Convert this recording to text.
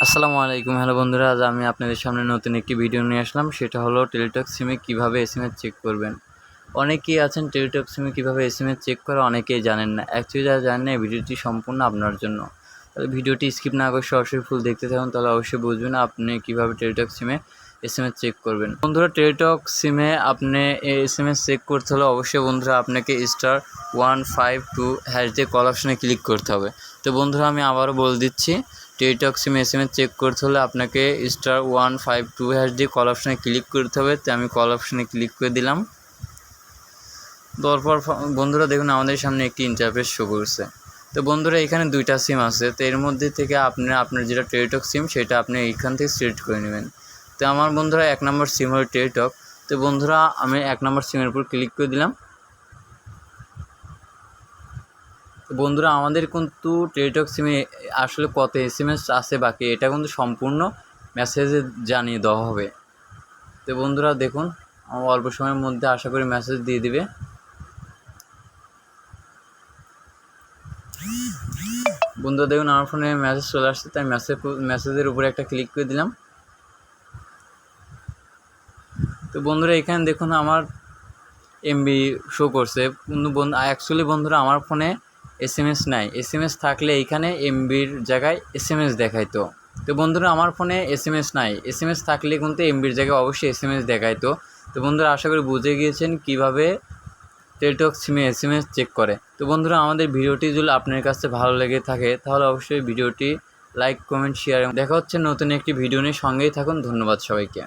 আসসালামু আলাইকুম। হ্যালো বন্ধুরা, আজ আমি আপনাদের সামনে নতুন একটি ভিডিও নিয়ে আসলাম। সেটা হলো টেলিটক সিমে কীভাবে এসএমএস চেক করবেন। অনেকেই আছেন টেলিটক সিমে কীভাবে এসএমএস চেক করে অনেকেই জানেন না। অ্যাকচুয়ালি যারা জানেন না, এই ভিডিওটি সম্পূর্ণ আপনার জন্য। তাহলে ভিডিওটি স্কিপ না করে সরাসরি ফুল দেখতে থাকুন, তাহলে অবশ্যই বুঝবেন আপনি কীভাবে টেলিটক সিমে এসএমএস চেক করবেন। বন্ধুরা, টেলিটক সিমে আপনি এসএমএস চেক করতে হলে অবশ্যই বন্ধুরা আপনাকে *152# দিয়ে কল অপশনে ক্লিক করতে হবে। তো বন্ধুরা, আমি আবারও বলে দিচ্ছি, টেলিটক সিমে এসএমএস চেক করতে হলে আপনাকে *152# দিয়ে কল অপশনে ক্লিক করতে হবে। তো আমি কল অপশনে ক্লিক করে দিলাম। দেওয়ার পর বন্ধুরা দেখুন আমাদের সামনে একটি ইন্টারফেস শো করছে। তো বন্ধুরা, এখানে দুইটা সিম আছে। তো এর মধ্যে থেকে আপনার যেটা টেলিটক সিম সেটা আপনি এইখান থেকে সিলেক্ট করে নেবেন। তো আমার বন্ধুরা 1 নম্বর সিম হলো টেলিটক। তো বন্ধুরা, আমি 1 নম্বর সিমের উপর ক্লিক করে দিলাম। তো বন্ধুরা, আমাদের কিন্তু টেলিটক সিমে আসলে কত এসএমএস আছে বাকি, এটা কিন্তু সম্পূর্ণ মেসেজে জানিয়ে দেওয়া হবে। তো বন্ধুরা দেখুন, অল্প সময়ের মধ্যে আশা করি মেসেজ দিয়ে দিবে। বন্ধুরা দেখুন, আমার ফোনে মেসেজ চলে আসছে, তাই মেসেজের উপরে একটা ক্লিক করে দিলাম। তো বন্ধুরা, এখানে দেখুন আমার এমবি শো করছে, কিন্তু অ্যাকচুয়ালি বন্ধুরা আমার ফোনে এসএমএস নাই। এসএমএস থাকলে এইখানে এমবির জায়গায় এসএমএস দেখাইতো। তো বন্ধুরা, আমার ফোনে এসএমএস নাই। এসএমএস থাকলে কিন্তু এমবির জায়গায় অবশ্যই এসএমএস দেখাইতো। তো বন্ধুরা, আশা করি বুঝে গিয়েছেন কীভাবে টেলিটক সিমে এসএমএস চেক করে। তো বন্ধুরা, আমাদের ভিডিওটি যদি আপনার কাছে ভালো লেগে থাকে তাহলে অবশ্যই ভিডিওটি লাইক, কমেন্ট, শেয়ার। দেখা হচ্ছে নতুন একটি ভিডিও নিয়ে, সঙ্গেই থাকুন। ধন্যবাদ সবাইকে।